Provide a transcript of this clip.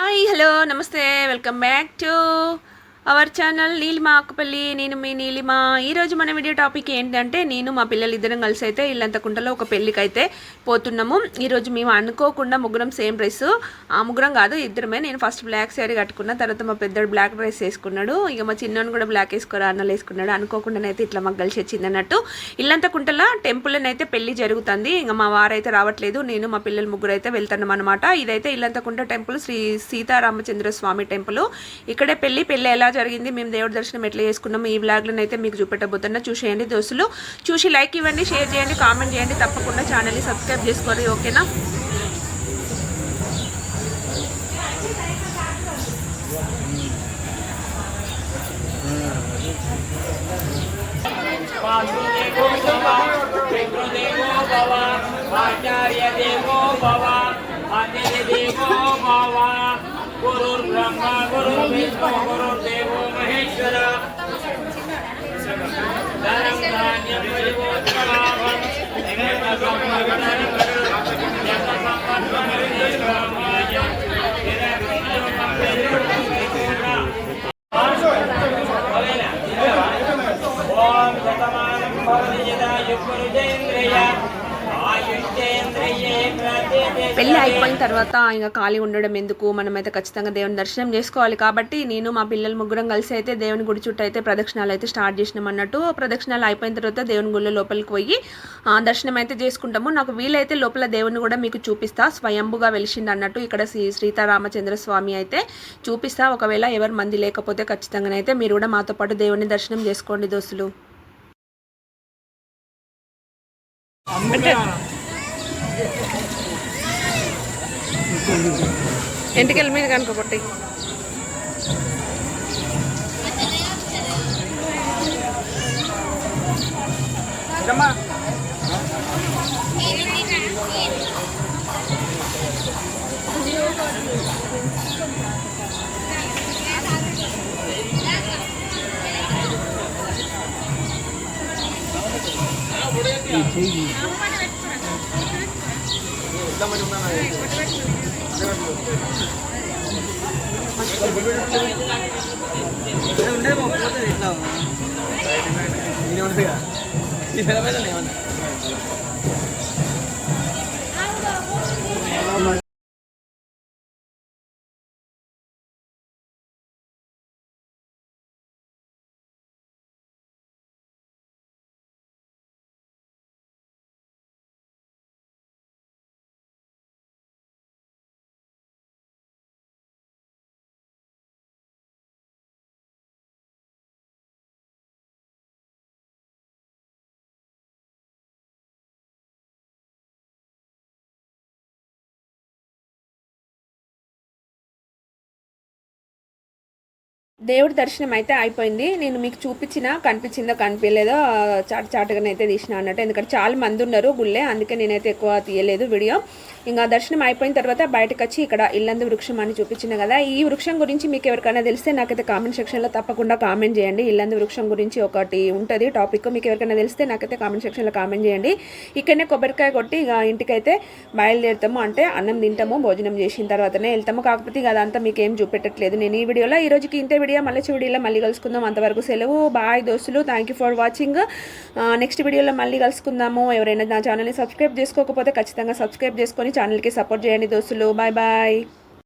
Hi hello నమస్తే welcome back to our channel Neelima Akupalli. నేను మీ నీలిమా. ఈరోజు మన వీడియో టాపిక్ ఏంటంటే నేను మా పిల్లలు ఇద్దరం కలిసి అయితే ఇల్లంతకుంటలో ఒక పెళ్ళికి అయితే పోతున్నాము. ఈరోజు మేము అనుకోకుండా ముగ్గురం సేమ్ డ్రెస్, ముగ్గురం కాదు ఇద్దరమే. నేను ఫస్ట్ బ్లాక్ శారీ కట్టుకున్నా, తర్వాత మా పెద్దడు బ్లాక్ డ్రెస్ వేసుకున్నాడు, ఇక మా చిన్నోని కూడా బ్లాక్ వేసుకోరా అన్నలు వేసుకున్నాడు. అనుకోకుండానైతే ఇట్లా మాకు కలిసి వచ్చింది అన్నట్టు. ఇల్లంతకుంటలో టెంపుల్నైతే పెళ్లి జరుగుతుంది. ఇంకా మా వారైతే రావట్లేదు, నేను మా పిల్లలు ముగ్గురు అయితే వెళ్తున్నాం అనమాట. ఇదైతే ఇల్లంతకుంట టెంపుల్, శ్రీ సీతారామచంద్ర స్వామి టెంపుల్. ఇక్కడే పెళ్లి ఎలా జరిగింది, మేము దేవుడి దర్శనం ఎట్లా చేసుకున్నాము, ఈ వ్లాగ్లను అయితే మీకు చూపెట్టబోతున్నా. చూసేయండి దోస్తులు. చూసి లైక్ ఇవ్వండి, షేర్ చేయండి, కామెంట్ చేయండి. తప్పకుండా ఛానల్ని సబ్స్క్రైబ్ చేసుకోండి, ఓకేనా? गुरुर्ब्रह्मा गुरुर्विष्णु गुरुर्देवो महेश्वर धनं धान्यं परिवोत्तमाभं ओम शतमानं भवति यदा युग्मरुजेन्द्रिय పెళ్ళి అయిపోయిన తర్వాత ఇంకా ఖాళీ ఉండడం ఎందుకు, మనమైతే ఖచ్చితంగా దేవుని దర్శనం చేసుకోవాలి. కాబట్టి నేను మా పిల్లలు ముగ్గురం కలిసి అయితే దేవుని గుడి చుట్టూ అయితే ప్రదక్షిణాలు అయితే స్టార్ట్ చేసినాం అన్నట్టు. ప్రదక్షిణాలు అయిపోయిన తర్వాత దేవుని గుళ్ళ లోపలికి పోయి దర్శనం అయితే చేసుకుంటాము. నాకు వీలైతే లోపల దేవుని కూడా మీకు చూపిస్తా, స్వయంభుగా వెలిసింది అన్నట్టు. ఇక్కడ సీతారామచంద్ర స్వామి అయితే చూపిస్తా. ఒకవేళ ఎవరు మంది లేకపోతే ఖచ్చితంగానైతే మీరు కూడా మాతో పాటు దేవుని దర్శనం చేసుకోండి దోస్తులు. ఎంటికెళ్ళి మీద కనుకోబట్టి దేవుడి దర్శనం అయితే అయిపోయింది. నేను మీకు కనిపించిందో కనిపించలేదో చాటుగానైతే తీసిన అన్నట్టు. ఎందుకంటే చాలా మంది ఉన్నారు గుళ్ళే, అందుకే నేనైతే ఎక్కువ తీయలేదు వీడియో. ఇంకా దర్శనం అయిపోయిన తర్వాత బయటకు వచ్చి ఇక్కడ ఇల్లందు వృక్షం అని చూపించిన కదా, ఈ వృక్షం గురించి మీకు ఎవరికైనా తెలిస్తే నాకైతే కామెంట్ సెక్షన్లో తప్పకుండా కామెంట్ చేయండి. ఇల్లందు వృక్షం గురించి ఒకటి ఉంటుంది టాపిక్, మీకు ఎవరికైనా తెలిస్తే నాకైతే కామెంట్ సెక్షన్లో కామెంట్ చేయండి. ఇక్కడనే కొబ్బరికాయ కొట్టి ఇక ఇంటికైతే బయలుదేరుతాము, అంటే అన్నం తింటాము, భోజనం చేసిన తర్వాతనే వెళ్తాము. కాకపోతే ఇక అదంతా మీకు ఏం చూపెట్టట్లేదు నేను ఈ వీడియోలో. ఈ రోజుకి ఇంతే వీడియో, మళ్ళీ వీడియోలో మళ్ళీ కలుసుకుందాం. అంతవరకు సెలవు. బాయ్ దోస్తులు, thank you for watching. Next వీడియోలో మళ్ళీ కలుసుకుందాము. ఎవరైనా నా ఛానల్ని సబ్స్క్రైబ్ చేసుకోకపోతే ఖచ్చితంగా సబ్స్క్రైబ్ చేసుకొని ఛానల్కి సపోర్ట్ చేయండి దోస్తులు. Bye bye.